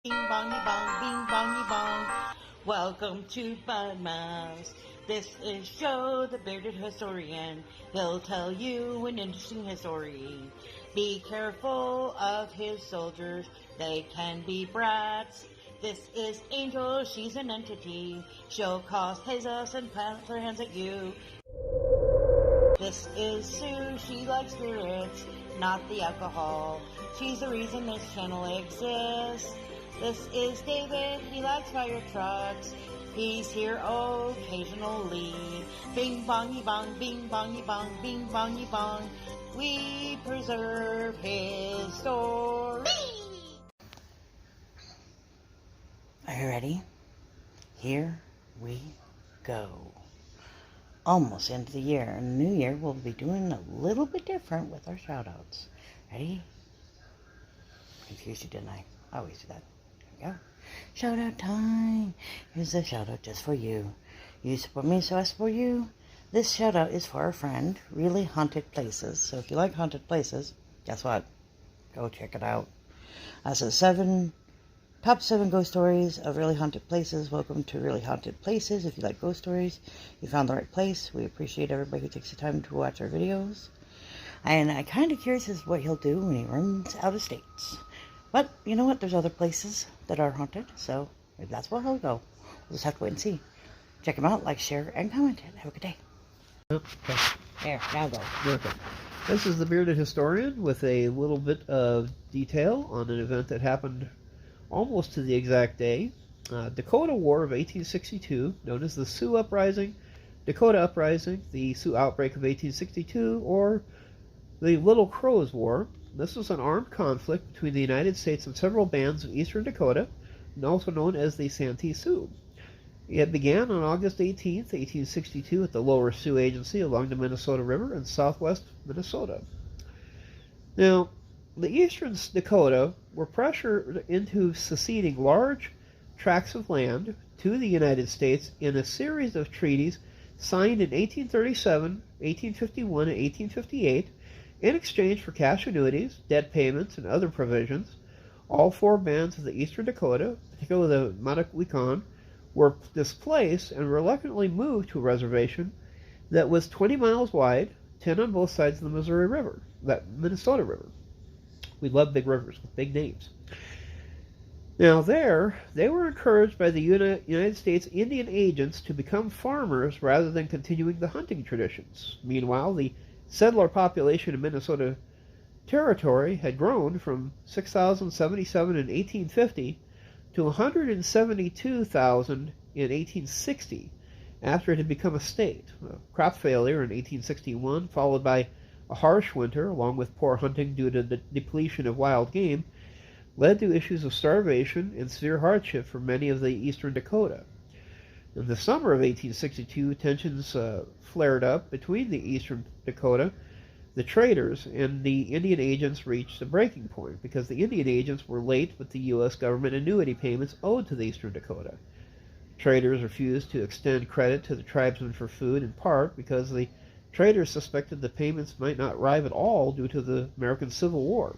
Bing bongy bong, bing bongy bong. Welcome to Bud Mouse. This is Joe, the bearded historian. He'll tell you an interesting history. Be careful of his soldiers, they can be brats. This is Angel, she's an entity. She'll cause chaos and plant her hands at you. This is Sue, she likes spirits, not the alcohol. She's the reason this channel exists. This is David, he likes fire trucks. He's here occasionally. Bing bongy bong, bing bongy bong, bing bongy bong. We preserve his story. Are you ready? Here we go. Almost end of the year. And New Year, we'll be doing a little bit different with our shout-outs. Ready? Confused you, didn't I? I always do that. Here we go. Shout-out time. Here's a shout-out just for you. You support me, so I support you. This shout-out is for our friend, Really Haunted Places. So if you like haunted places, guess what? Go check it out. Top 7 ghost stories of really haunted places. Welcome to Really Haunted Places. If you like ghost stories, you found the right place. We appreciate everybody who takes the time to watch our videos. And I'm kind of curious as to what he'll do when he runs out of states. But you know what? There's other places that are haunted, so maybe that's where he'll go. We'll just have to wait and see. Check him out, like, share, and comment. Have a good day. Okay. There, now go. Okay. This is the Bearded Historian with a little bit of detail on an event that happened almost to the exact day. Dakota War of 1862, known as the Sioux Uprising, Dakota Uprising, the Sioux Outbreak of 1862, or the Little Crows War. This was an armed conflict between the United States and several bands of eastern Dakota, and also known as the Santee Sioux. It began on August 18, 1862 at the Lower Sioux Agency along the Minnesota River in southwest Minnesota. Now, the eastern Dakota were pressured into seceding large tracts of land to the United States in a series of treaties signed in 1837, 1851, and 1858 in exchange for cash annuities, debt payments, and other provisions. All 4 bands of the eastern Dakota, particularly the Mattawakan, were displaced and reluctantly moved to a reservation that was 20 miles wide, 10 on both sides of the Missouri River, that Minnesota River. We love big rivers with big names. Now there, they were encouraged by the United States Indian agents to become farmers rather than continuing the hunting traditions. Meanwhile, the settler population in Minnesota Territory had grown from 6,077 in 1850 to 172,000 in 1860 after it had become a state. Crop failure in 1861, followed by a harsh winter, along with poor hunting due to the depletion of wild game, led to issues of starvation and severe hardship for many of the eastern Dakota. In the summer of 1862, tensions flared up between the eastern Dakota, the traders, and the Indian agents reached a breaking point because the Indian agents were late with the U.S. government annuity payments owed to the eastern Dakota. Traders refused to extend credit to the tribesmen for food, in part because the traders suspected the payments might not arrive at all due to the American Civil War.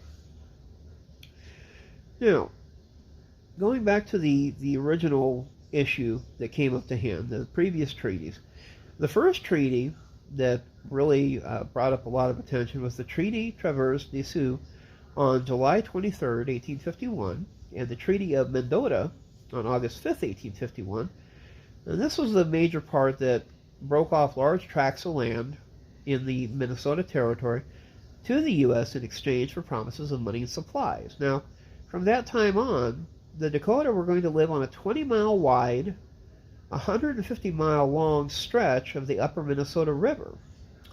Now, going back to the original issue that came up to hand, the previous treaties. The first treaty that really brought up a lot of attention was the Treaty Traverse des Sioux on July 23, 1851, and the Treaty of Mendota on August 5, 1851. And this was the major part that broke off large tracts of land in the Minnesota Territory to the U.S. in exchange for promises of money and supplies. Now, from that time on, the Dakota were going to live on a 20-mile wide, 150-mile long stretch of the upper Minnesota River.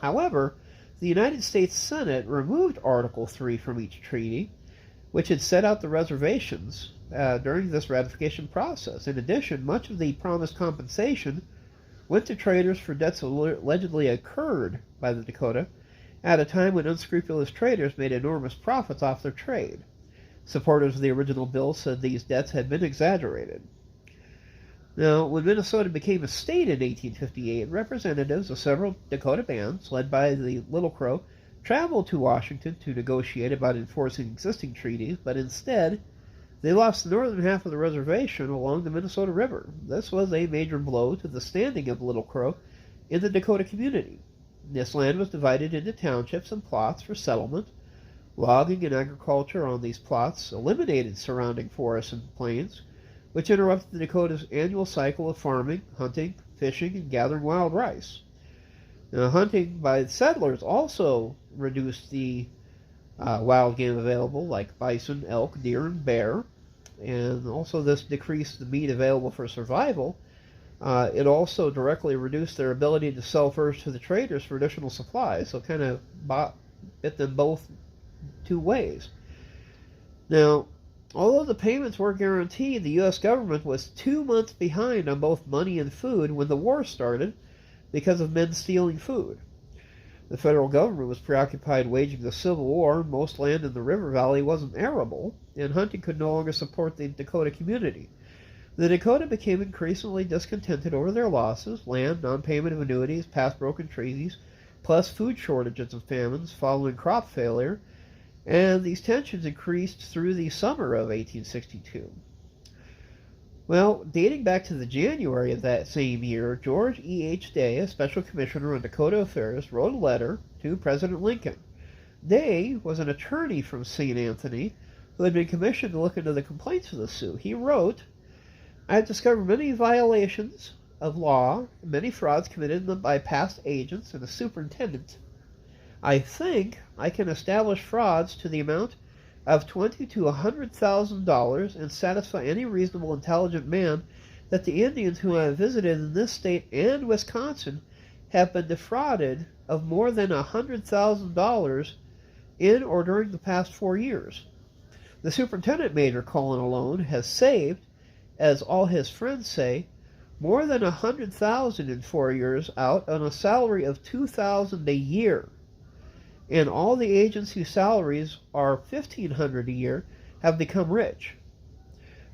However, the United States Senate removed Article 3 from each treaty, which had set out the reservations during this ratification process. In addition, much of the promised compensation went to traders for debts allegedly incurred by the Dakota at a time when unscrupulous traders made enormous profits off their trade. Supporters of the original bill said these debts had been exaggerated. Now, when Minnesota became a state in 1858, representatives of several Dakota bands, led by the Little Crow, traveled to Washington to negotiate about enforcing existing treaties, but instead They lost the northern half of the reservation along the Minnesota River. This was a major blow to the standing of Little Crow in the Dakota community. This land was divided into townships and plots for settlement. Logging and agriculture on these plots eliminated surrounding forests and plains, which interrupted the Dakota's annual cycle of farming, hunting, fishing, and gathering wild rice. Now, hunting by the settlers also reduced the wild game available, like bison, elk, deer, and bear. And also this decreased the meat available for survival. It also directly reduced their ability to sell furs to the traders for additional supplies, so it kind of bit them both two ways. Now, although the payments were guaranteed, the U.S. government was 2 months behind on both money and food when the war started because of men stealing food. The federal government was preoccupied waging the Civil War. Most land in the river valley wasn't arable, and hunting could no longer support the Dakota community. The Dakota became increasingly discontented over their losses, land, non-payment of annuities, past broken treaties, plus food shortages and famines following crop failure, and these tensions increased through the summer of 1862. Well, dating back to the January of that same year, George E. H. Day, a special commissioner on Dakota affairs, wrote a letter to President Lincoln. Day was an attorney from St. Anthony who had been commissioned to look into the complaints of the Sioux. He wrote, "I have discovered many violations of law, and many frauds committed by past agents and the superintendent. I think I can establish frauds to the amount of $20,000 to $100,000 and satisfy any reasonable intelligent man that the Indians whom I have visited in this state and Wisconsin have been defrauded of more than $100,000 in or during the past 4 years. The superintendent, Major Cullen, alone has saved, as all his friends say, more than $100,000 in 4 years out on a salary of $2,000 a year. And all the agents whose salaries are $1,500 a year have become rich."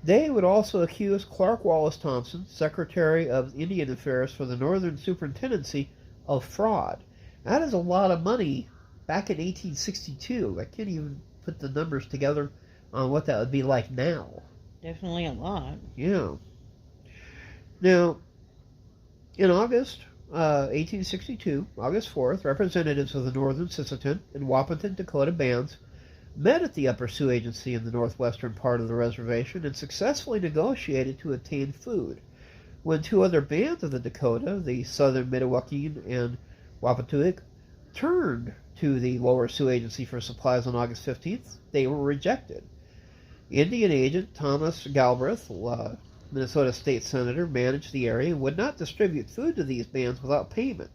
They would also accuse Clark Wallace Thompson, Secretary of Indian Affairs for the Northern Superintendency, of fraud. That is a lot of money back in 1862. I can't even put the numbers together on what that would be like now. Definitely a lot. Yeah. Now, in August 1862, August 4th, representatives of the Northern Sisseton and Wahpeton Dakota bands met at the Upper Sioux Agency in the northwestern part of the reservation and successfully negotiated to obtain food. When two other bands of the Dakota, the Southern Mdewakin and Wapatuik, turned to the Lower Sioux Agency for supplies on August 15th, they were rejected. Indian agent Thomas Galbraith, Minnesota State Senator, managed the area and would not distribute food to these bands without payment.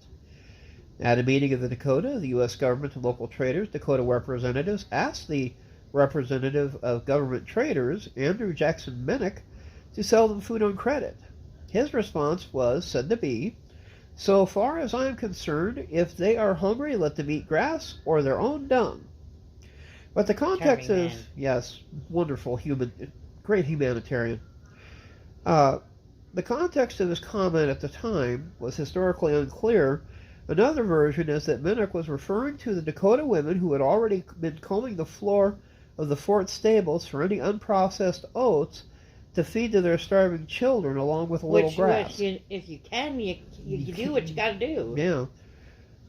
At a meeting of the Dakota, the U.S. government and local traders, Dakota representatives, asked the representative of government traders, Andrew Jackson Minnick, to sell them food on credit. His response was said to be, "So far as I am concerned, if they are hungry, let them eat grass or their own dung." But the context is, yes, wonderful great humanitarian. The context of his comment at the time was historically unclear. Another version is that Minnick was referring to the Dakota women who had already been combing the floor of the fort stables for any unprocessed oats to feed to their starving children along with a little grass. If you can, you do what you got to do. Yeah.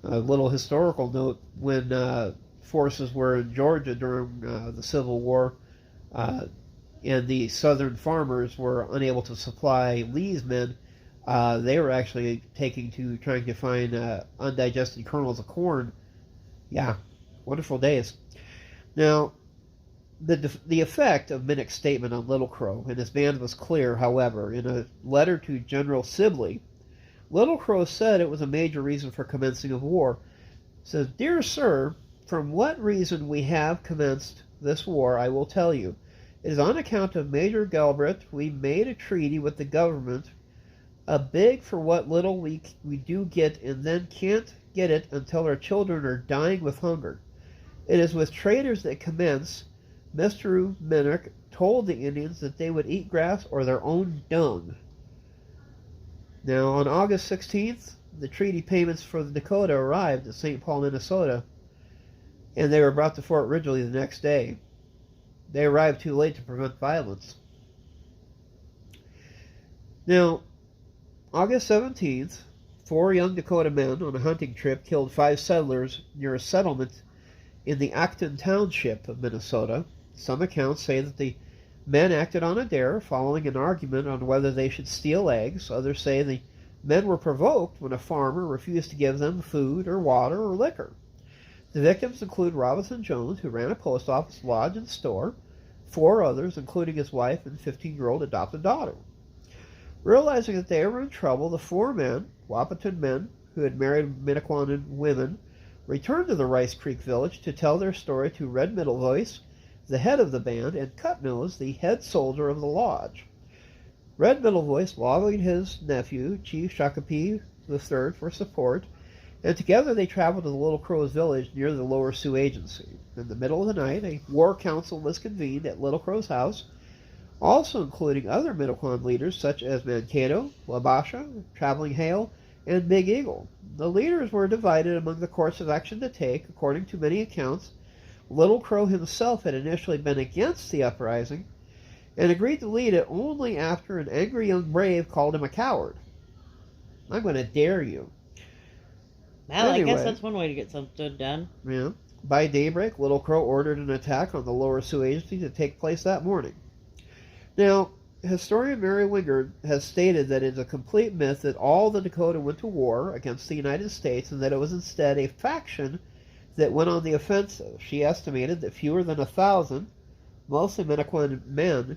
A little historical note, when forces were in Georgia during the Civil War, and the southern farmers were unable to supply Lee's men, they were actually trying to find undigested kernels of corn. Yeah, wonderful days. Now, the effect of Minnick's statement on Little Crow and his band was clear, however. In a letter to General Sibley, Little Crow said it was a major reason for commencing of war. It says, "Dear Sir, from what reason we have commenced this war, I will tell you. It is on account of Major Galbraith we made a treaty with the government, a big for what little we do get, and then can't get it until our children are dying with hunger. It is with traders that commence. Mr. Minnick told the Indians that they would eat grass or their own dung." Now, on August 16th, the treaty payments for the Dakota arrived at St. Paul, Minnesota, and they were brought to Fort Ridgely the next day. they arrived too late to prevent violence. Now, August 17th, 4 young Dakota men on a hunting trip killed 5 settlers near a settlement in the Acton Township of Minnesota. Some accounts say that the men acted on a dare following an argument on whether they should steal eggs. Others say the men were provoked when a farmer refused to give them food or water or liquor. The victims include Robinson Jones, who ran a post office, lodge, and store, 4 others, including his wife and 15-year-old adopted daughter. Realizing that they were in trouble, the 4 men, Wahpeton men, who had married Minnequan women, returned to the Rice Creek village to tell their story to Red Middlevoice, the head of the band, and Cut Nose, the head soldier of the lodge. Red Middlevoice lobbied his nephew, Chief Shakopee III, for support, and together they traveled to the Little Crow's village near the Lower Sioux Agency. In the middle of the night, a war council was convened at Little Crow's house, also including other Minnequan leaders such as Mankato, Wabasha, Traveling Hale, and Big Eagle. The leaders were divided among the course of action to take. According to many accounts, Little Crow himself had initially been against the uprising and agreed to lead it only after an angry young brave called him a coward. I'm going to dare you. Well, Anyway, I guess that's one way to get something done. Yeah. By daybreak, Little Crow ordered an attack on the Lower Sioux Agency to take place that morning. Now, historian Mary Wingard has stated that it's a complete myth that all the Dakota went to war against the United States and that it was instead a faction that went on the offensive. She estimated that fewer than 1,000, mostly Minnequan men,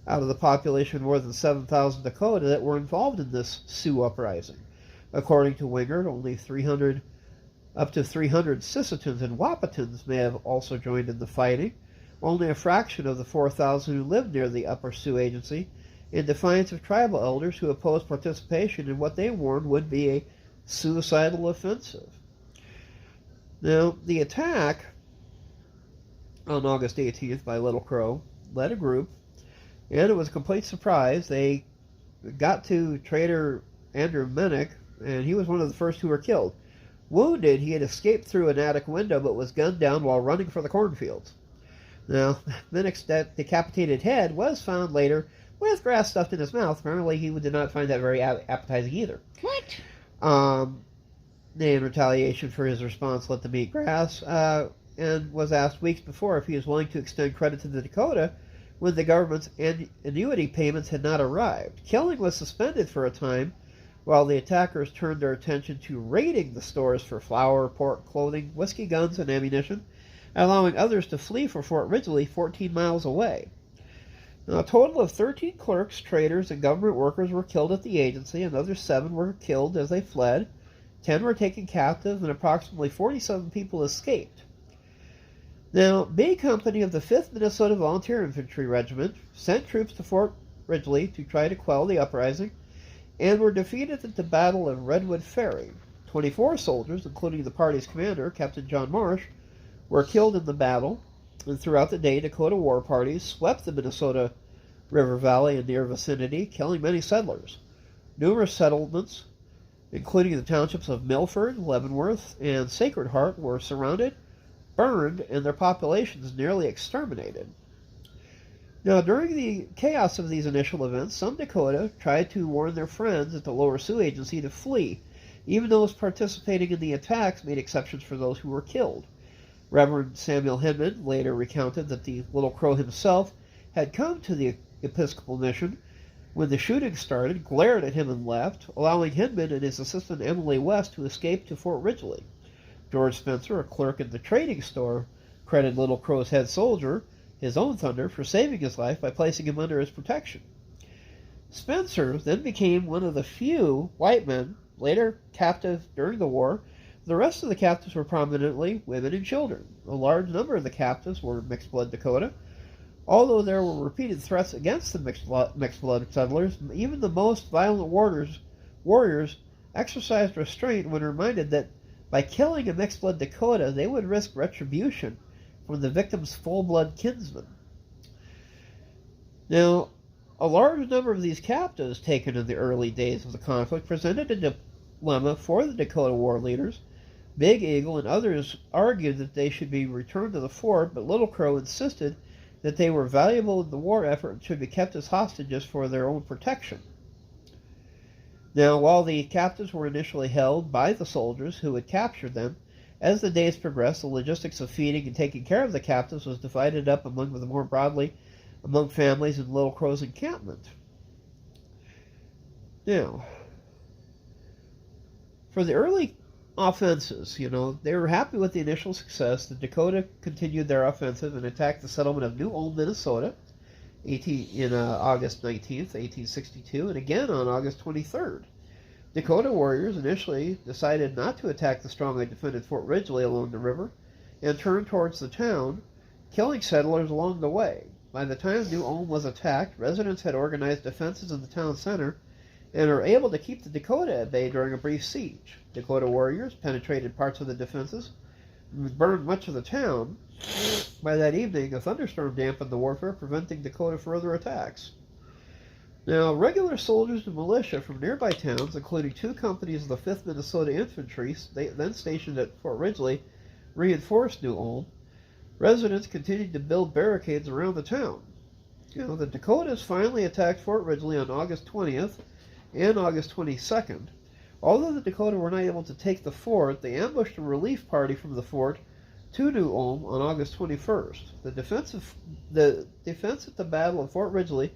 out of the population of more than 7,000 Dakota that were involved in this Sioux uprising. According to Wingard, only up to 300 Sissetons and Wahpetons may have also joined in the fighting. Only a fraction of the 4,000 who lived near the Upper Sioux Agency, in defiance of tribal elders who opposed participation in what they warned would be a suicidal offensive. Now, the attack on August 18th by Little Crow led a group, and it was a complete surprise. They got to Trader Andrew Minnick, and he was one of the first who were killed. Wounded, he had escaped through an attic window but was gunned down while running for the cornfields. Now, Minnick's decapitated head was found later with grass stuffed in his mouth. Apparently, he did not find that very appetizing either. What? In retaliation for his response, let them eat grass, and was asked weeks before if he was willing to extend credit to the Dakota when the government's annuity payments had not arrived. Killing was suspended for a time while the attackers turned their attention to raiding the stores for flour, pork, clothing, whiskey, guns, and ammunition, allowing others to flee for Fort Ridgely, 14 miles away. Now, a total of 13 clerks, traders, and government workers were killed at the agency. Another 7 were killed as they fled. 10 were taken captive, and approximately 47 people escaped. Now, B Company of the 5th Minnesota Volunteer Infantry Regiment sent troops to Fort Ridgely to try to quell the uprising, and were defeated at the Battle of Redwood Ferry. 24 soldiers, including the party's commander, Captain John Marsh, were killed in the battle, and throughout the day, Dakota war parties swept the Minnesota River Valley and near vicinity, killing many settlers. Numerous settlements, including the townships of Milford, Leavenworth, and Sacred Heart, were surrounded, burned, and their populations nearly exterminated. Now, during the chaos of these initial events, some Dakota tried to warn their friends at the Lower Sioux Agency to flee. Even those participating in the attacks made exceptions for those who were killed. Reverend Samuel Hinman later recounted that the Little Crow himself had come to the Episcopal mission when the shooting started, glared at him and left, allowing Hinman and his assistant Emily West to escape to Fort Ridgely. George Spencer, a clerk in the trading store, credited Little Crow's head soldier, his own Thunder, for saving his life by placing him under his protection. Spencer then became one of the few white men later captive during the war. The rest of the captives were prominently women and children. A large number of the captives were mixed-blood Dakota. Although there were repeated threats against the mixed-blood settlers, even the most violent warriors exercised restraint when reminded that by killing a mixed-blood Dakota, they would risk retribution from the victim's full-blood kinsmen. Now, a large number of these captives taken in the early days of the conflict presented a dilemma for the Dakota war leaders. Big Eagle and others argued that they should be returned to the fort, but Little Crow insisted that they were valuable in the war effort and should be kept as hostages for their own protection. Now, while the captives were initially held by the soldiers who had captured them, as the days progressed, the logistics of feeding and taking care of the captives was divided up among them more broadly among families in Little Crow's encampment. Now, for the early offenses, they were happy with the initial success. The Dakota continued their offensive and attacked the settlement of New Ulm, Minnesota, in August 19th, 1862, and again on August 23rd. Dakota warriors initially decided not to attack the strongly defended Fort Ridgely along the river and turned towards the town, killing settlers along the way. By the time New Ulm was attacked, residents had organized defenses in the town center and were able to keep the Dakota at bay during a brief siege. Dakota warriors penetrated parts of the defenses and burned much of the town. By that evening, a thunderstorm dampened the warfare, preventing Dakota further attacks. Now, regular soldiers and militia from nearby towns, including 2 companies of the 5th Minnesota Infantry, then stationed at Fort Ridgely, reinforced New Ulm. Residents continued to build barricades around the town. The Dakotas finally attacked Fort Ridgely on August 20th and August 22nd. Although the Dakota were not able to take the fort, they ambushed a relief party from the fort to New Ulm on August 21st. The defense at the Battle of Fort Ridgely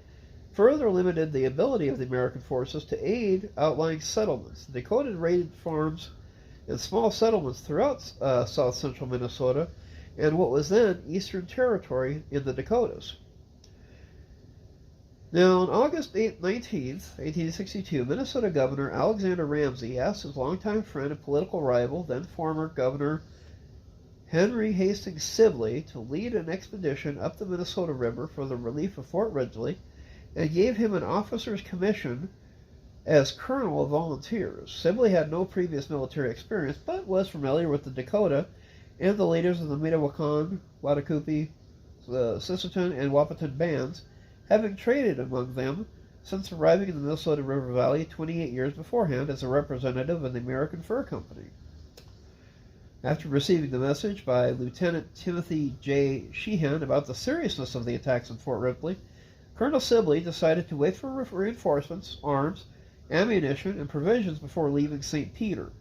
further limited the ability of the American forces to aid outlying settlements. The Dakota raided farms and small settlements throughout south-central Minnesota and what was then Eastern Territory in the Dakotas. Now, on August 19th, 1862, Minnesota Governor Alexander Ramsey asked his longtime friend and political rival, then former Governor Henry Hastings Sibley, to lead an expedition up the Minnesota River for the relief of Fort Ridgely, and gave him an officer's commission as colonel of volunteers. Sibley had no previous military experience, but was familiar with the Dakota and the leaders of the Minnewakan, Watakupi, Sisseton, and Wahpeton bands, having traded among them since arriving in the Minnesota River Valley 28 years beforehand as a representative of the American Fur Company. After receiving the message by Lieutenant Timothy J. Sheehan about the seriousness of the attacks on Fort Ridgely, Colonel Sibley decided to wait for reinforcements, arms, ammunition, and provisions before leaving St. Peter.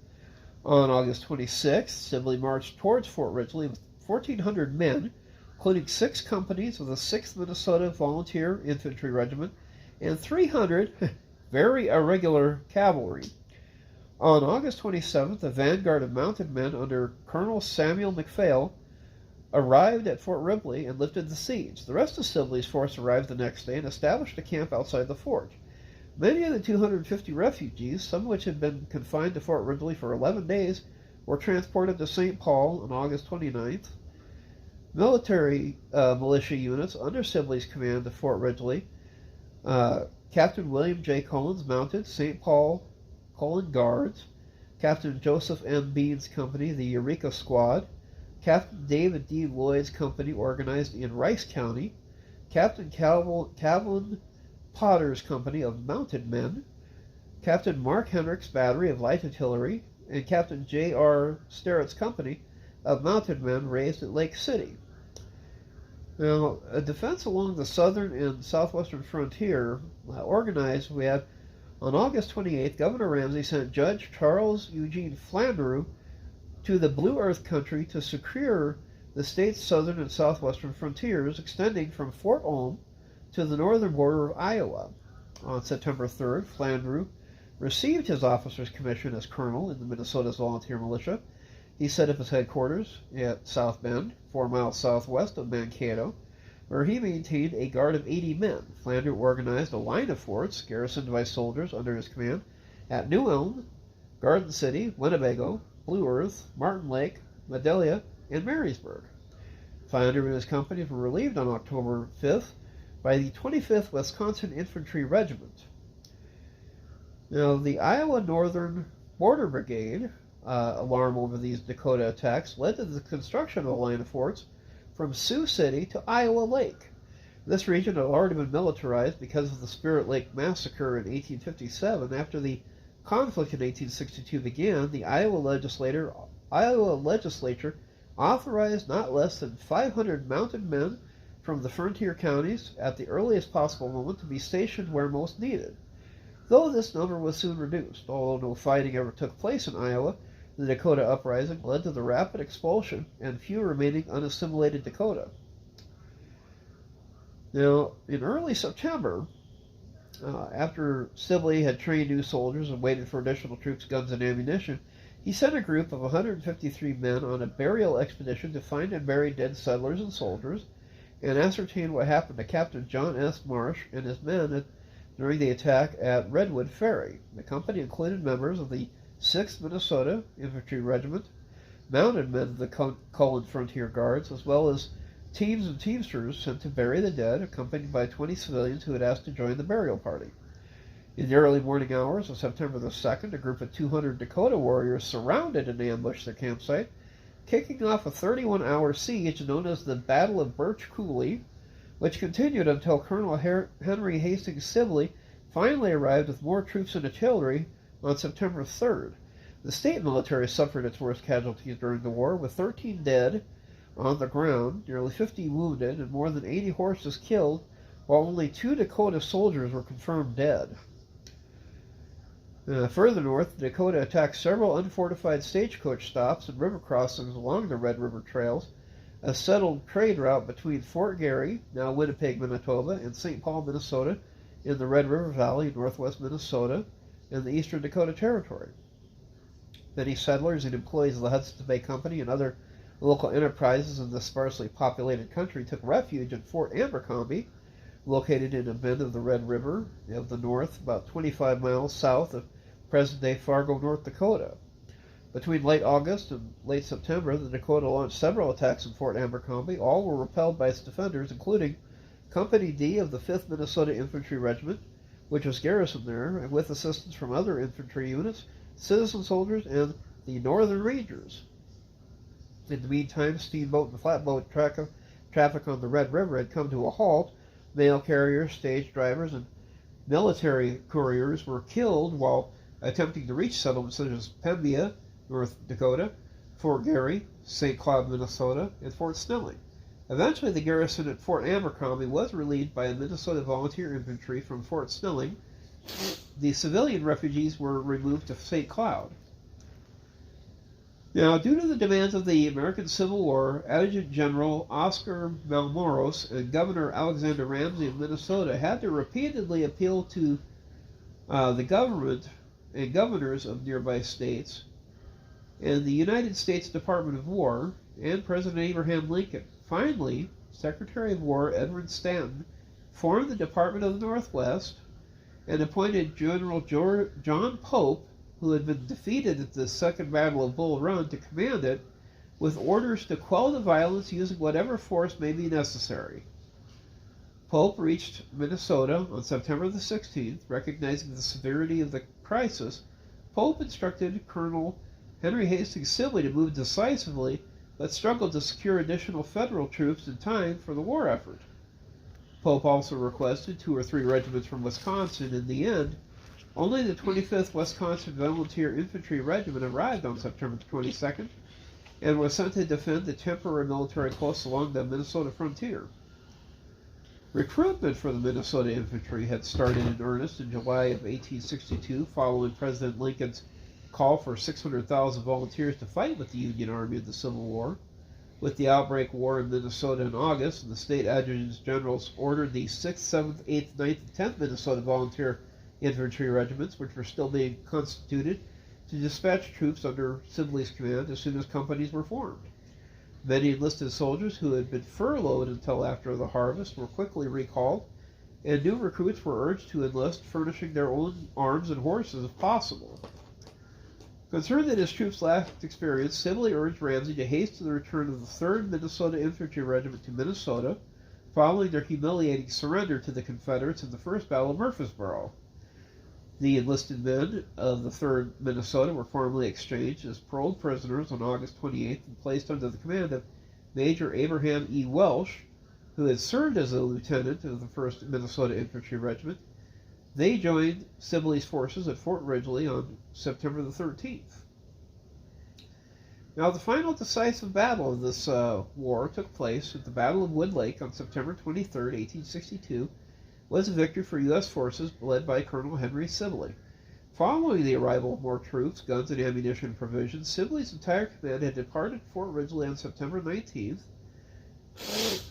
On August 26th, Sibley marched towards Fort Ridgely with 1,400 men, including 6 companies of the 6th Minnesota Volunteer Infantry Regiment and 300 very irregular cavalry. On August 27th, a vanguard of mounted men under Colonel Samuel McPhail arrived at Fort Ridgely and lifted the siege. The rest of Sibley's force arrived the next day and established a camp outside the fort. Many of the 250 refugees, some of which had been confined to Fort Ridgely for 11 days, were transported to St. Paul on August 29th. Military militia units under Sibley's command at Fort Ridgely, Captain William J. Collins mounted St. Paul Colon Guards, Captain Joseph M. Bean's company, the Eureka Squad, Captain David D. Lloyd's company organized in Rice County, Captain Calvin Potter's company of mounted men, Captain Mark Hendrick's battery of light artillery, and Captain J.R. Sterrett's company of mounted men raised at Lake City. Now, a defense along the southern and southwestern frontier organized, we have on August 28th, Governor Ramsey sent Judge Charles Eugene Flannery to the Blue Earth country to secure the state's southern and southwestern frontiers, extending from Fort Ulm to the northern border of Iowa. On September 3rd, Flannery received his officer's commission as colonel in the Minnesota's volunteer militia. He set up his headquarters at South Bend, 4 miles southwest of Mankato, where he maintained a guard of 80 men. Flannery organized a line of forts garrisoned by soldiers under his command at New Ulm, Garden City, Winnebago, Blue Earth, Martin Lake, Madelia, and Marysburg. Flannery and his company were relieved on October 5th by the 25th Wisconsin Infantry Regiment. Now, the Iowa Northern Border Brigade alarm over these Dakota attacks led to the construction of a line of forts from Sioux City to Iowa Lake. This region had already been militarized because of the Spirit Lake Massacre in 1857. After the conflict in 1862 began, the Iowa legislature authorized not less than 500 mounted men from the frontier counties at the earliest possible moment to be stationed where most needed. Though this number was soon reduced, although no fighting ever took place in Iowa, the Dakota Uprising led to the rapid expulsion and few remaining unassimilated Dakota. Now, in early September, after Sibley had trained new soldiers and waited for additional troops, guns, and ammunition, he sent a group of 153 men on a burial expedition to find and bury dead settlers and soldiers and ascertain what happened to Captain John S. Marsh and his men during the attack at Redwood Ferry. The company included members of the 6th Minnesota Infantry Regiment, mounted men of the Cullen Frontier Guards, as well as teams and teamsters sent to bury the dead, accompanied by 20 civilians who had asked to join the burial party. In the early morning hours of September the 2nd, a group of 200 Dakota warriors surrounded and ambushed their campsite, kicking off a 31-hour siege known as the Battle of Birch Coulee, which continued until Colonel Henry Hastings Sibley finally arrived with more troops and artillery on September 3rd. The state military suffered its worst casualties during the war, with 13 dead on the ground, nearly 50 wounded, and more than 80 horses killed, while only 2 Dakota soldiers were confirmed dead. Further north, Dakota attacked several unfortified stagecoach stops and river crossings along the Red River trails, a settled trade route between Fort Garry, now Winnipeg, Manitoba, and St. Paul, Minnesota, in the Red River Valley, northwest Minnesota, and the eastern Dakota Territory. Many settlers and employees of the Hudson's Bay Company and other local enterprises in the sparsely populated country took refuge in Fort Abercrombie, located in a bend of the Red River of the North, about 25 miles south of present-day Fargo, North Dakota. Between late August and late September, the Dakota launched several attacks in Fort Abercrombie. All were repelled by its defenders, including Company D of the 5th Minnesota Infantry Regiment, which was garrisoned there, with assistance from other infantry units, citizen soldiers, and the Northern Rangers. In the meantime, steamboat and flatboat traffic on the Red River had come to a halt. Mail carriers, stage drivers, and military couriers were killed while attempting to reach settlements such as Pembina, North Dakota, Fort Garry, St. Cloud, Minnesota, and Fort Snelling. Eventually, the garrison at Fort Abercrombie was relieved by the Minnesota Volunteer Infantry from Fort Snelling. The civilian refugees were removed to St. Cloud. Now, due to the demands of the American Civil War, Adjutant General Oscar Malmoros and Governor Alexander Ramsey of Minnesota had to repeatedly appeal to the government and governors of nearby states, and the United States Department of War, and President Abraham Lincoln. Finally, Secretary of War Edward Stanton formed the Department of the Northwest and appointed General John Pope, who had been defeated at the Second Battle of Bull Run, to command it, with orders to quell the violence using whatever force may be necessary. Pope reached Minnesota on September the 16th. Recognizing the severity of the crisis, Pope instructed Colonel Henry Hastings Sibley to move decisively, but struggled to secure additional federal troops in time for the war effort. Pope also requested 2 or 3 regiments from Wisconsin. In the end, only the 25th Wisconsin Volunteer Infantry Regiment arrived on September 22nd and was sent to defend the temporary military posts along the Minnesota frontier. Recruitment for the Minnesota Infantry had started in earnest in July of 1862, following President Lincoln's call for 600,000 volunteers to fight with the Union Army in the Civil War. With the outbreak war in Minnesota in August, and the state adjutants generals ordered the 6th, 7th, 8th, 9th, and 10th Minnesota Volunteer Infantry regiments, which were still being constituted, to dispatch troops under Sibley's command as soon as companies were formed. Many enlisted soldiers who had been furloughed until after the harvest were quickly recalled, and new recruits were urged to enlist, furnishing their own arms and horses if possible. Concerned that his troops lacked experience, Sibley urged Ramsey to hasten the return of the 3rd Minnesota Infantry Regiment to Minnesota, following their humiliating surrender to the Confederates in the First Battle of Murfreesboro. The enlisted men of the 3rd Minnesota were formally exchanged as paroled prisoners on August 28th and placed under the command of Major Abraham E. Welsh, who had served as a lieutenant of the 1st Minnesota Infantry Regiment. They joined Sibley's forces at Fort Ridgely on September the 13th. Now, the final decisive battle of this war took place at the Battle of Wood Lake on September 23, 1862, was a victory for U.S. forces led by Colonel Henry Sibley. Following the arrival of more troops, guns, and ammunition provisions, Sibley's entire command had departed Fort Ridgely on September 19th.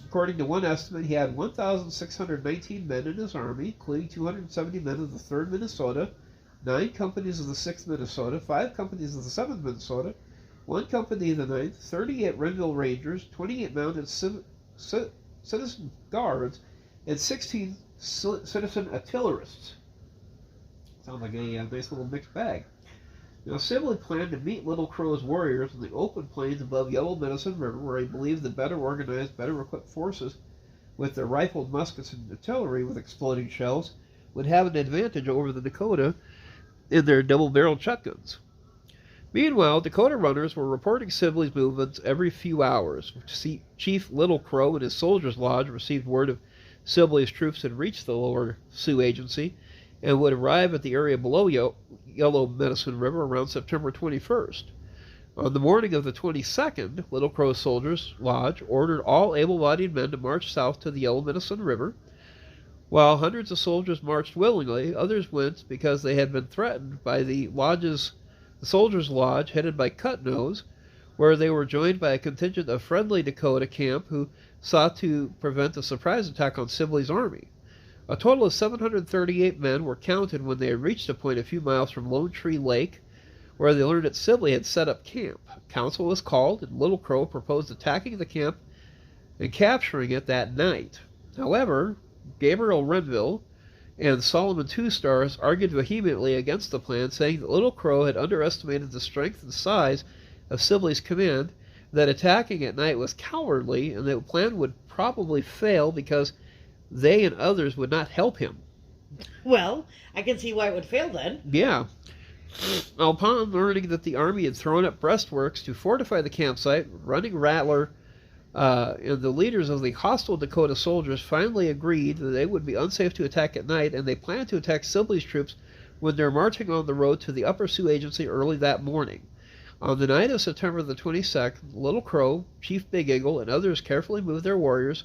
According to one estimate, he had 1,619 men in his army, including 270 men of the 3rd Minnesota, 9 companies of the 6th Minnesota, 5 companies of the 7th Minnesota, 1 company of the 9th, 38 Renville Rangers, 28 mounted citizen guards, and 16 citizen artillerists. Sounds like a nice little mixed bag. Now, Sibley planned to meet Little Crow's warriors in the open plains above Yellow Medicine River, where he believed the better organized, better equipped forces, with their rifled muskets and artillery with exploding shells, would have an advantage over the Dakota in their double-barreled shotguns. Meanwhile, Dakota runners were reporting Sibley's movements every few hours. Chief Little Crow and his soldiers' lodge received word of Sibley's troops had reached the lower Sioux agency and would arrive at the area below Yellow Medicine River around September 21st. On the morning of the 22nd, Little Crow's soldiers' lodge ordered all able-bodied men to march south to the Yellow Medicine River. While hundreds of soldiers marched willingly, others went because they had been threatened by the soldiers' lodge headed by Cut Nose, where they were joined by a contingent of friendly Dakota camp who sought to prevent a surprise attack on Sibley's army. A total of 738 men were counted when they reached a point a few miles from Lone Tree Lake, where they learned that Sibley had set up camp. A council was called, and Little Crow proposed attacking the camp and capturing it that night. However, Gabriel Renville and Solomon Two Stars argued vehemently against the plan, saying that Little Crow had underestimated the strength and size of Sibley's command, that attacking at night was cowardly, and that the plan would probably fail because they and others would not help him. Well, I can see why it would fail then. Yeah. Upon learning that the army had thrown up breastworks to fortify the campsite, Running Rattler and the leaders of the hostile Dakota soldiers finally agreed that they would be unsafe to attack at night, and they planned to attack Sibley's troops when they're marching on the road to the Upper Sioux Agency early that morning. On the night of September the 22nd, Little Crow, Chief Big Eagle, and others carefully moved their warriors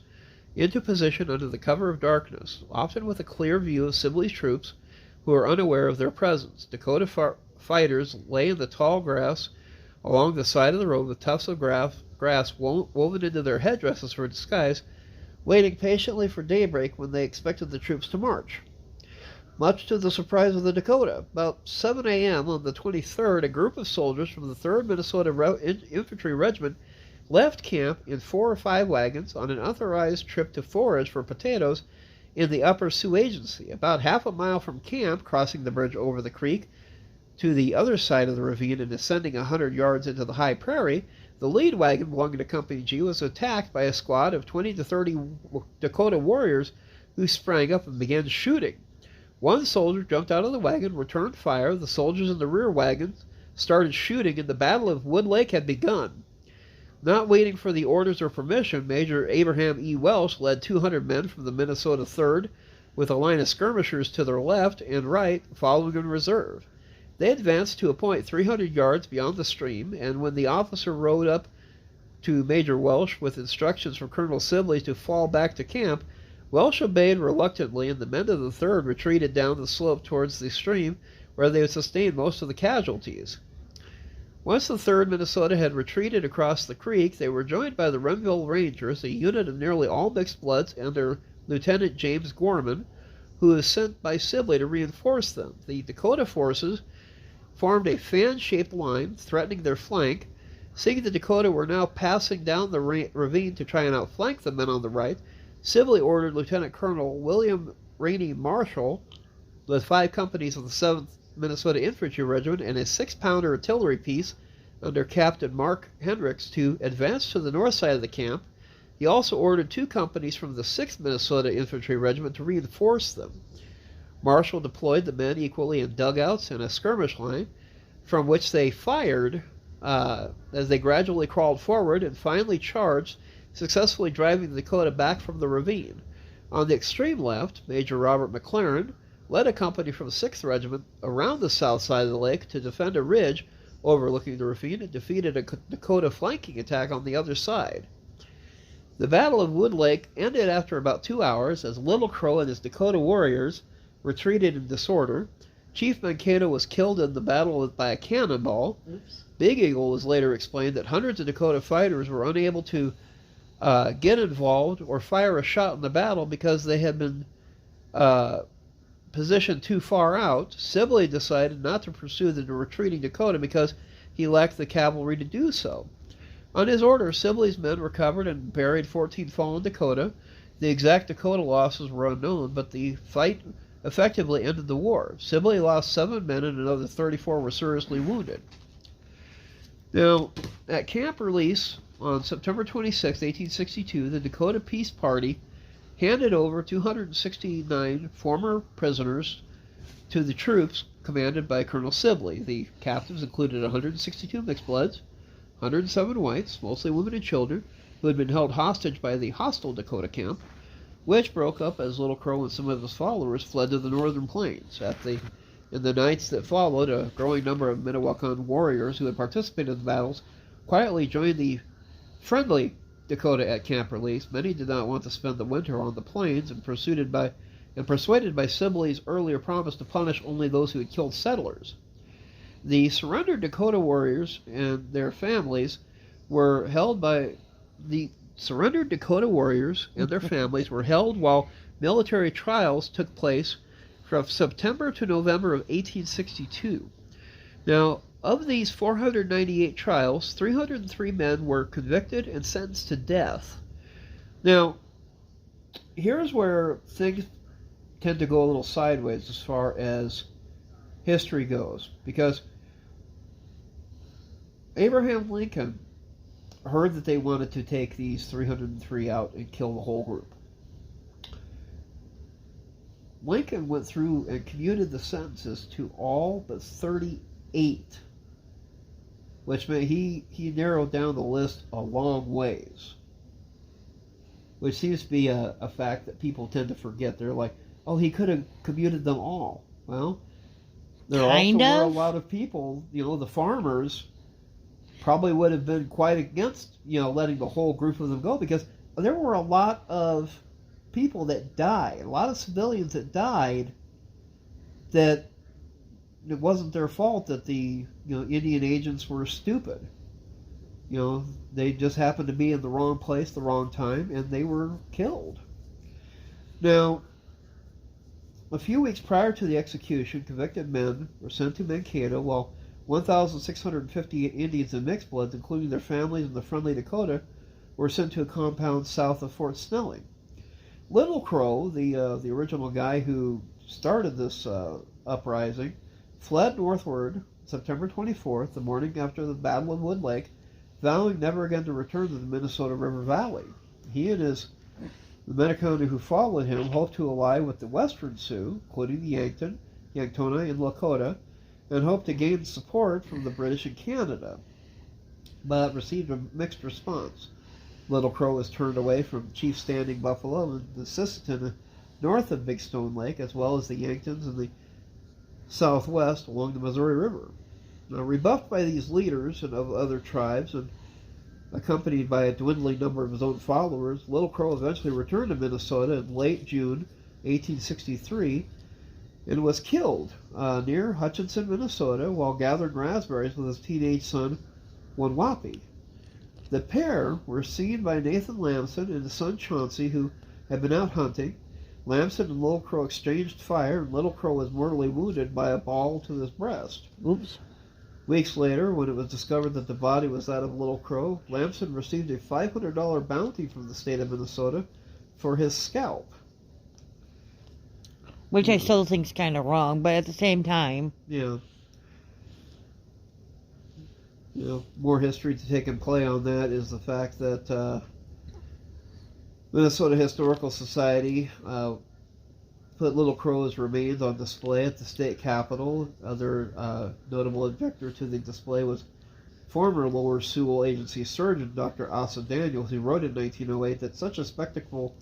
into position under the cover of darkness, often with a clear view of Sibley's troops, who were unaware of their presence. Dakota fighters lay in the tall grass along the side of the road with tufts of grass woven into their headdresses for disguise, waiting patiently for daybreak when they expected the troops to march. Much to the surprise of the Dakota, about 7 a.m. on the 23rd, a group of soldiers from the 3rd Minnesota Infantry Regiment left camp in 4 or 5 wagons on an unauthorized trip to forage for potatoes in the Upper Sioux Agency. About half a mile from camp, crossing the bridge over the creek to the other side of the ravine and ascending 100 yards into the high prairie, the lead wagon belonging to Company G was attacked by a squad of 20 to 30 Dakota warriors who sprang up and began shooting. One soldier jumped out of the wagon, returned fire. The soldiers in the rear wagon started shooting, and the Battle of Wood Lake had begun. Not waiting for the orders or permission, Major Abraham E. Welsh led 200 men from the Minnesota 3rd, with a line of skirmishers to their left and right, following in reserve. They advanced to a point 300 yards beyond the stream, and when the officer rode up to Major Welsh with instructions from Colonel Sibley to fall back to camp, Welsh obeyed reluctantly, and the men of the 3rd retreated down the slope towards the stream, where they would sustain most of the casualties. Once the 3rd Minnesota had retreated across the creek, they were joined by the Renville Rangers, a unit of nearly all mixed bloods, under Lieutenant James Gorman, who was sent by Sibley to reinforce them. The Dakota forces formed a fan-shaped line, threatening their flank. Seeing the Dakota were now passing down the ravine to try and outflank the men on the right, Sibley ordered Lieutenant Colonel William Rainey Marshall, with 5 companies of the 7th Minnesota Infantry Regiment and a 6-pounder artillery piece under Captain Mark Hendricks, to advance to the north side of the camp. He also ordered 2 companies from the 6th Minnesota Infantry Regiment to reinforce them. Marshall deployed the men equally in dugouts and a skirmish line, from which they fired as they gradually crawled forward and finally charged, successfully driving the Dakota back from the ravine. On the extreme left, Major Robert McLaren led a company from the 6th Regiment around the south side of the lake to defend a ridge overlooking the ravine and defeated a Dakota flanking attack on the other side. The Battle of Wood Lake ended after about 2 hours as Little Crow and his Dakota warriors retreated in disorder. Chief Mankato was killed in the battle by a cannonball. Oops. Big Eagle was later explained that hundreds of Dakota fighters were unable to get involved or fire a shot in the battle because they had been positioned too far out. Sibley decided not to pursue the retreating Dakota because he lacked the cavalry to do so. On his order, Sibley's men recovered and buried 14 fallen Dakota. The exact Dakota losses were unknown, but the fight effectively ended the war. Sibley lost 7 men and another 34 were seriously wounded. Now, at Camp Release on September 26, 1862, the Dakota Peace Party handed over 269 former prisoners to the troops commanded by Colonel Sibley. The captives included 162 mixed bloods, 107 whites, mostly women and children, who had been held hostage by the hostile Dakota camp, which broke up as Little Crow and some of his followers fled to the northern plains. In the nights that followed, a growing number of Minnewacan warriors who had participated in the battles quietly joined the friendly Dakota at Camp Release. Many did not want to spend the winter on the plains, and persuaded by Sibley's earlier promise to punish only those who had killed settlers. The surrendered Dakota warriors and their families were held while military trials took place from September to November of 1862. Now, of these 498 trials, 303 men were convicted and sentenced to death. Now, here's where things tend to go a little sideways as far as history goes, because Abraham Lincoln heard that they wanted to take these 303 out and kill the whole group. Lincoln went through and commuted the sentences to all but 38, which meant he narrowed down the list a long ways, which seems to be a fact that people tend to forget. They're like, oh, he could have commuted them all. Well, there also were a lot of people, the farmers probably would have been quite against, letting the whole group of them go, because there were a lot of people that died, a lot of civilians that died, that it wasn't their fault that the Indian agents were stupid. They just happened to be in the wrong place, the wrong time, and they were killed. Now, a few weeks prior to the execution, convicted men were sent to Mankato, while 1,658 Indians and mixed bloods, including their families and the friendly Dakota, were sent to a compound south of Fort Snelling. Little Crow, the original guy who started this uprising, fled northward September 24th, the morning after the Battle of Wood Lake, vowing never again to return to the Minnesota River Valley. He and the Minnetonka who followed him hoped to ally with the Western Sioux, including the Yanktonai, and Lakota, and hoped to gain support from the British and Canada, but received a mixed response. Little Crow was turned away from Chief Standing Buffalo and the Sisseton north of Big Stone Lake, as well as the Yanktons in the southwest along the Missouri River. Now, rebuffed by these leaders and of other tribes, and accompanied by a dwindling number of his own followers, Little Crow eventually returned to Minnesota in late June 1863 and was killed near Hutchinson, Minnesota, while gathering raspberries with his teenage son, Wanwapi. The pair were seen by Nathan Lamson and his son Chauncey, who had been out hunting. Lamson and Little Crow exchanged fire, and Little Crow was mortally wounded by a ball to his breast. Oops. Weeks later, when it was discovered that the body was that of Little Crow, Lamson received a $500 bounty from the state of Minnesota for his scalp. Which I still think is kind of wrong, but at the same time. Yeah. More history to take and play on that is the fact that Minnesota Historical Society put Little Crow's remains on display at the state capitol. Other notable objector to the display was former Lower Sewell Agency surgeon Dr. Asa Daniels, who wrote in 1908 that such a spectacle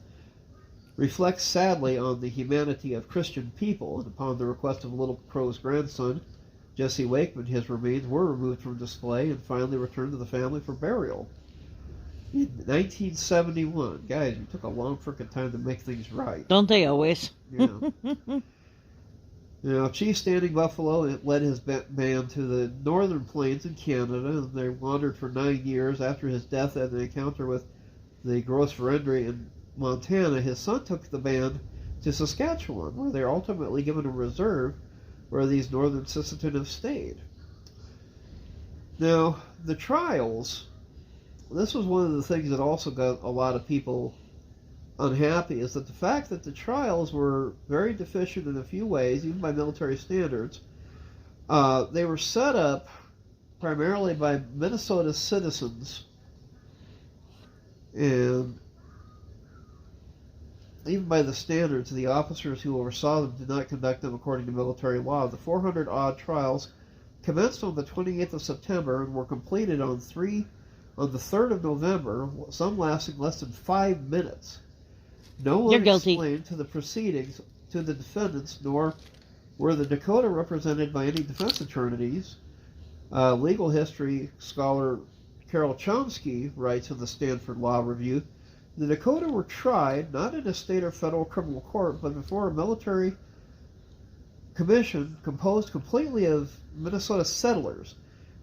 reflects sadly on the humanity of Christian people, and upon the request of Little Crow's grandson, Jesse Wakeman, his remains were removed from display and finally returned to the family for burial. In 1971, guys, it took a long frickin' time to make things right. Don't they always? Yeah. Now, Chief Standing Buffalo led his band to the northern plains in Canada, and they wandered for 9 years. After his death at an encounter with the Gros Ventre in Montana, his son took the band to Saskatchewan, where they were ultimately given a reserve where these northern Sisseton have stayed. Now, the trials, this was one of the things that also got a lot of people unhappy, is that the fact that the trials were very deficient in a few ways, even by military standards. They were set up primarily by Minnesota citizens, and even by the standards, the officers who oversaw them did not conduct them according to military law. The 400-odd trials commenced on the 28th of September and were completed on the 3rd of November, some lasting less than 5 minutes. No one explained to the proceedings to the defendants, nor were the Dakota represented by any defense attorneys. Legal history scholar Carol Chomsky writes in the Stanford Law Review, the Dakota were tried not in a state or federal criminal court, but before a military commission composed completely of Minnesota settlers.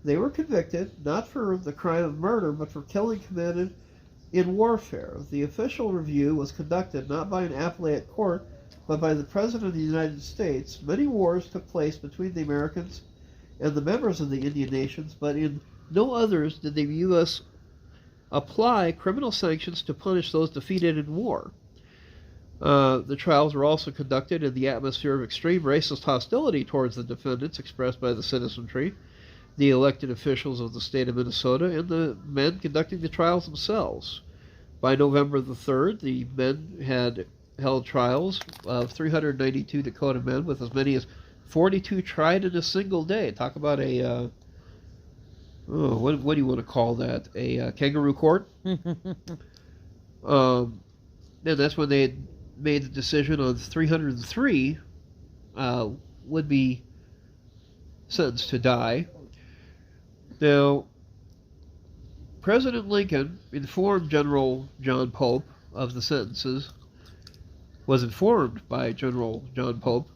They were convicted not for the crime of murder, but for killing committed in warfare. The official review was conducted not by an appellate court, but by the President of the United States. Many wars took place between the Americans and the members of the Indian nations, but in no others did the U.S. apply criminal sanctions to punish those defeated in war. The trials were also conducted in the atmosphere of extreme racist hostility towards the defendants expressed by the citizenry, the elected officials of the state of Minnesota, and the men conducting the trials themselves. By November the 3rd, the men had held trials of 392 Dakota men, with as many as 42 tried in a single day. Talk about a, what do you want to call that? A kangaroo court? And that's when they made the decision on 303 would be sentenced to die. Now, President Lincoln informed General John Pope of the sentences, was informed by General John Pope,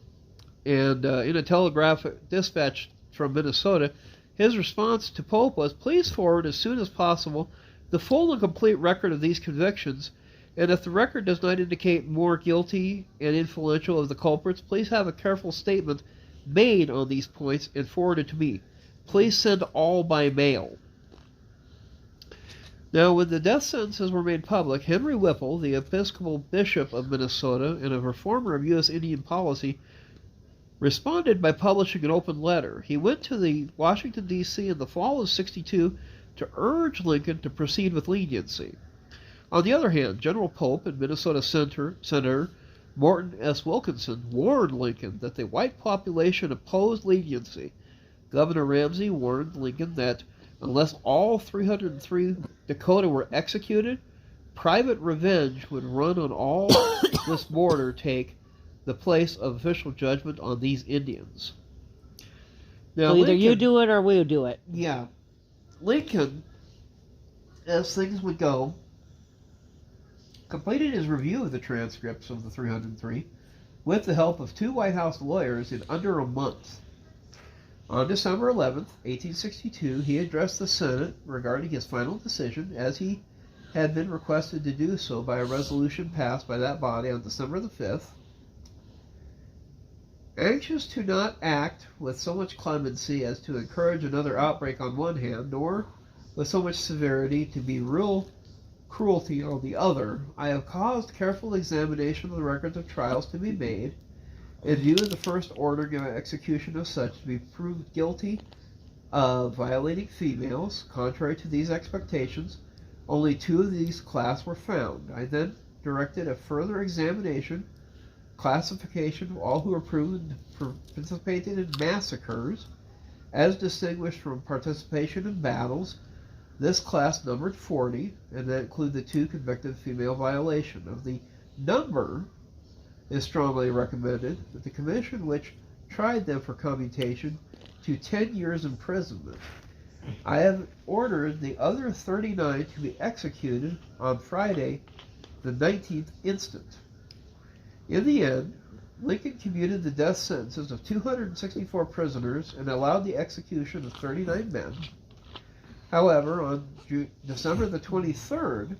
and in a telegraphic dispatch from Minnesota, his response to Pope was, please forward as soon as possible the full and complete record of these convictions, and if the record does not indicate more guilty and influential of the culprits, please have a careful statement made on these points and forwarded to me. Please send all by mail. Now, when the death sentences were made public, Henry Whipple, the Episcopal Bishop of Minnesota and a reformer of U.S. Indian policy, responded by publishing an open letter. He went to the Washington, D.C. in the fall of '62 to urge Lincoln to proceed with leniency. On the other hand, General Pope and Minnesota Senator Morton S. Wilkinson warned Lincoln that the white population opposed leniency. Governor Ramsey warned Lincoln that unless all 303 Dakota were executed, private revenge would run on all this border take the place of official judgment on these Indians. Now, so either Lincoln, you do it or we'll do it. Yeah. Lincoln, as things would go, completed his review of the transcripts of the 303 with the help of 2 White House lawyers in under a month. On December 11th, 1862, he addressed the Senate regarding his final decision, as he had been requested to do so by a resolution passed by that body on December the 5th. Anxious to not act with so much clemency as to encourage another outbreak on one hand, nor with so much severity to be real cruelty on the other, I have caused careful examination of the records of trials to be made, in view of the first ordering of execution of such to be proved guilty of violating females. Contrary to these expectations, only 2 of these class were found. I then directed a further examination, classification of all who were proven to participated in massacres, as distinguished from participation in battles. This class numbered 40, and that included the 2 convicted female violation. Of the number, is strongly recommended that the commission which tried them for commutation to 10 years imprisonment. I have ordered the other 39 to be executed on Friday, the 19th instant. In the end, Lincoln commuted the death sentences of 264 prisoners and allowed the execution of 39 men. However, on December the 23rd,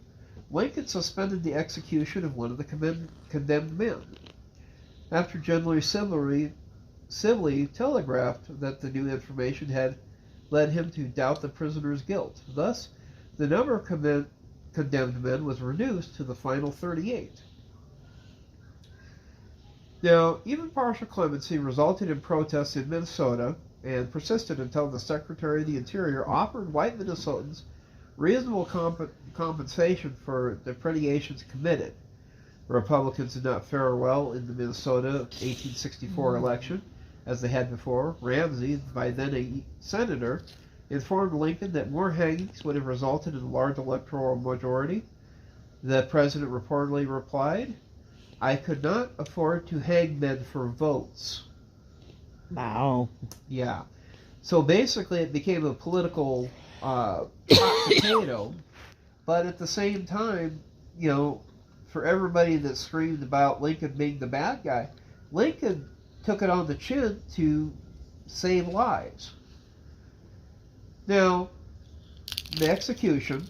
Lincoln suspended the execution of one of the condemned men, after generally civilly telegraphed that the new information had led him to doubt the prisoner's guilt. Thus, the number of condemned men was reduced to the final 38. Now, even partial clemency resulted in protests in Minnesota and persisted until the Secretary of the Interior offered white Minnesotans reasonable compensation for the depredations committed. The Republicans did not fare well in the Minnesota 1864 election, as they had before. Ramsey, by then a senator, informed Lincoln that more hangings would have resulted in a large electoral majority. The president reportedly replied, "I could not afford to hang men for votes." Wow. Yeah. So basically it became a political hot potato, but at the same time, for everybody that screamed about Lincoln being the bad guy, Lincoln took it on the chin to save lives. Now, the execution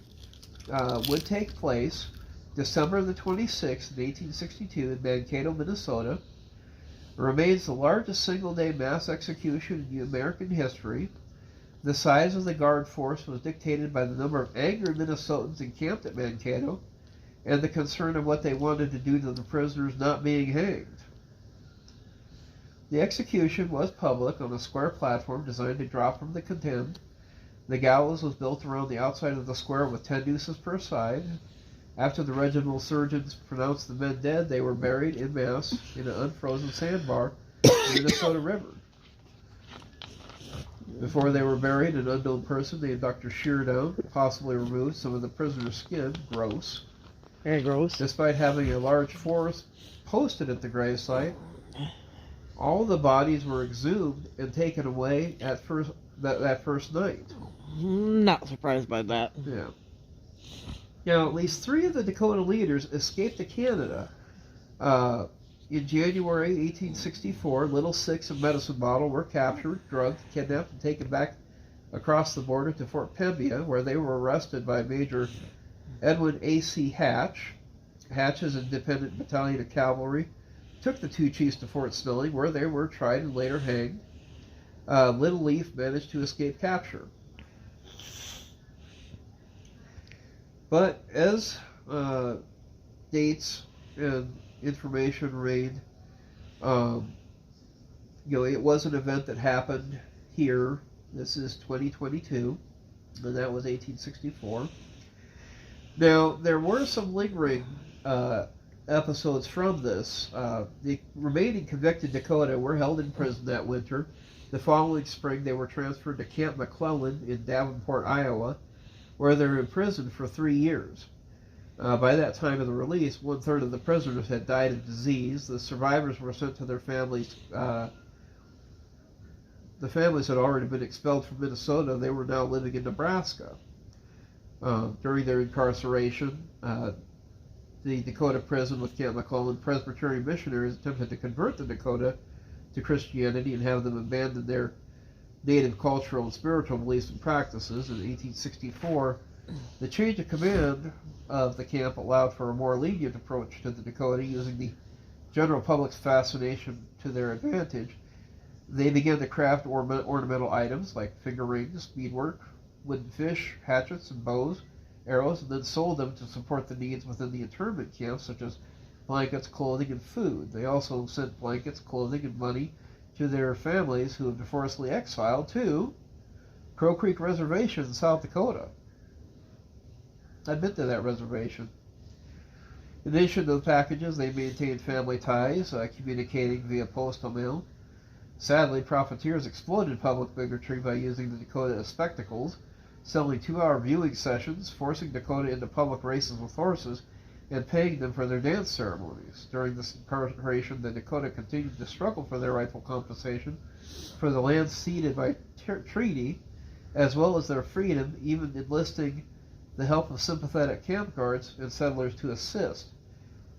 would take place December the 26th, 1862, in Mankato, Minnesota. It remains the largest single-day mass execution in American history. The size of the guard force was dictated by the number of angry Minnesotans encamped at Mankato and the concern of what they wanted to do to the prisoners not being hanged. The execution was public on a square platform designed to drop from the condemned. The gallows was built around the outside of the square with 10 nooses per side. After the regimental surgeons pronounced the men dead, they were buried in mass in an unfrozen sandbar in the Minnesota River. Before they were buried, an unknown person named Dr. Sheardown possibly removed some of the prisoner's skin. Gross. Very gross. Despite having a large force posted at the gravesite, all the bodies were exhumed and taken away at that first night. Not surprised by that. Yeah. Now, at least 3 of the Dakota leaders escaped to Canada. In January 1864, Little Six and Medicine Bottle were captured, drugged, kidnapped, and taken back across the border to Fort Pembina, where they were arrested by Major Edwin A.C. Hatch. Hatch's independent battalion of cavalry took the 2 chiefs to Fort Snelling, where they were tried and later hanged. Little Leaf managed to escape capture. But as dates and information remained, it was an event that happened here. This is 2022, and that was 1864. Now, there were some lingering episodes from this. The remaining convicted Dakota were held in prison that winter. The following spring, they were transferred to Camp McClellan in Davenport, Iowa, where they were imprisoned for 3 years. By that time of the release, 1/3 of the prisoners had died of disease. The survivors were sent to their families. The families had already been expelled from Minnesota. They were now living in Nebraska. During their incarceration, the Dakota prison with Camp McClellan Presbyterian missionaries attempted to convert the Dakota to Christianity and have them abandon their native cultural and spiritual beliefs and practices. In 1864, the change of command of the camp allowed for a more lenient approach to the Dakota, using the general public's fascination to their advantage. They began to craft ornamental items like finger rings, beadwork, wooden fish, hatchets, and bows, arrows, and then sold them to support the needs within the internment camps, such as blankets, clothing, and food. They also sent blankets, clothing, and money to their families who had been forcibly exiled to Crow Creek Reservation in South Dakota. I've been to that reservation. In addition to the packages, they maintained family ties, communicating via postal mail. Sadly, profiteers exploited public bigotry by using the Dakota as spectacles, selling 2-hour viewing sessions, forcing Dakota into public races with horses, and paying them for their dance ceremonies. During this incarceration, the Dakota continued to struggle for their rightful compensation for the land ceded by treaty, as well as their freedom, even enlisting the help of sympathetic camp guards and settlers to assist.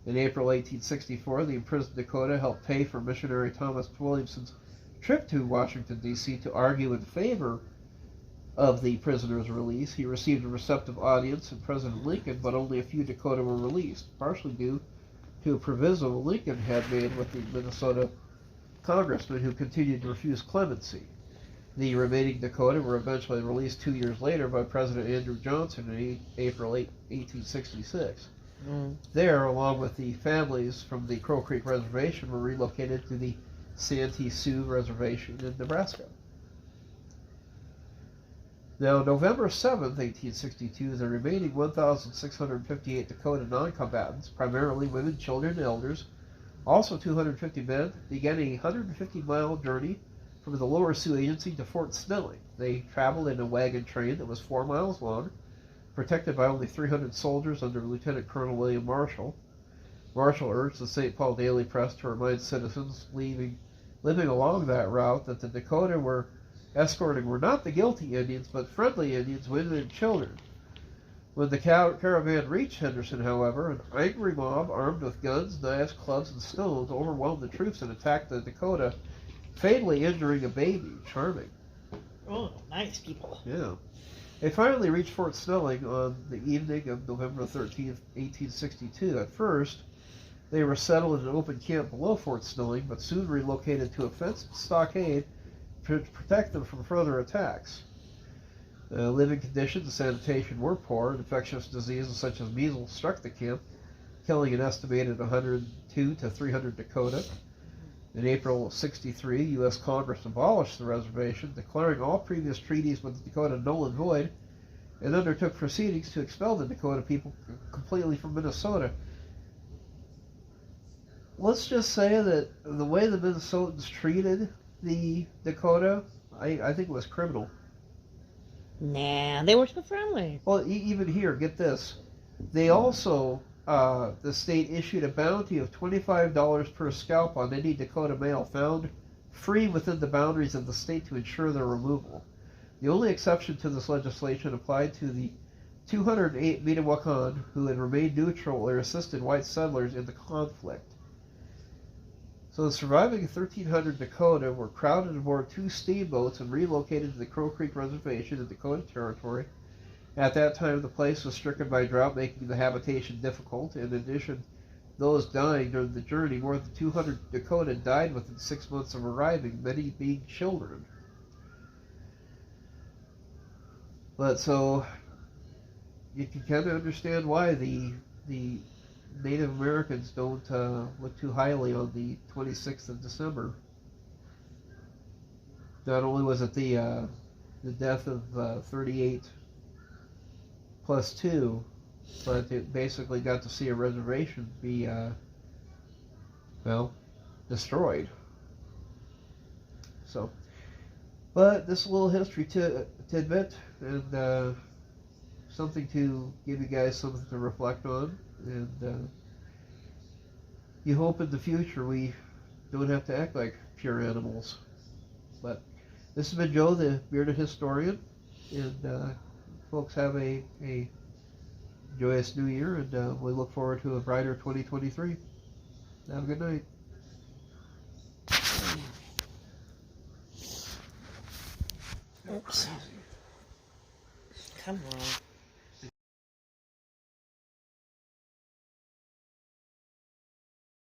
In April 1864, the imprisoned Dakota helped pay for missionary Thomas Williamson's trip to Washington, D.C. to argue in favor of the prisoner's release. He received a receptive audience in President Lincoln, but only a few Dakota were released, partially due to a proviso Lincoln had made with the Minnesota congressman who continued to refuse clemency. The remaining Dakota were eventually released 2 years later by President Andrew Johnson in April 1866. There, along with the families from the Crow Creek Reservation, were relocated to the Santee Sioux Reservation in Nebraska. Now, November 7th, 1862, the remaining 1,658 Dakota non-combatants, primarily women, children, and elders, also 250 men, began a 150-mile journey from the Lower Sioux Agency to Fort Snelling. They traveled in a wagon train that was 4 miles long, protected by only 300 soldiers under Lieutenant Colonel William Marshall. Marshall urged the St. Paul Daily Press to remind citizens living along that route that the Dakota were escorting were not the guilty Indians, but friendly Indians, women, and children. When the caravan reached Henderson, however, an angry mob armed with guns, knives, clubs, and stones overwhelmed the troops and attacked the Dakota, fatally injuring a baby. Charming. Oh, nice people. Yeah. They finally reached Fort Snelling on the evening of November 13th, 1862. At first, they were settled in an open camp below Fort Snelling, but soon relocated to a fenced stockade to protect them from further attacks. Living conditions and sanitation were poor, and infectious diseases such as measles struck the camp, killing an estimated 102 to 300 Dakota. In April of '63, U.S. Congress abolished the reservation, declaring all previous treaties with the Dakota null and void, and undertook proceedings to expel the Dakota people completely from Minnesota. Let's just say that the way the Minnesotans treated the Dakota, I think it was criminal. Nah, they were so friendly. Well, even here, get this. They also, the state issued a bounty of $25 per scalp on any Dakota male found free within the boundaries of the state to ensure their removal. The only exception to this legislation applied to the 208 Metawakan who had remained neutral or assisted white settlers in the conflict. So the surviving 1,300 Dakota were crowded aboard 2 steamboats and relocated to the Crow Creek Reservation in Dakota Territory. At that time, the place was stricken by drought, making the habitation difficult. In addition, those dying during the journey, more than 200 Dakota died within 6 months of arriving, many being children. But so, you can kind of understand why the Native Americans don't look too highly on the 26th of December. Not only was it the death of 38 plus 2, but it basically got to see a reservation be, destroyed. So, but this little history tidbit, and something to give you guys something to reflect on, and you hope in the future we don't have to act like pure animals. But this has been Joe, the bearded historian, and folks, have a joyous new year, and we look forward to a brighter 2023. Have a good night. Oops. Come on.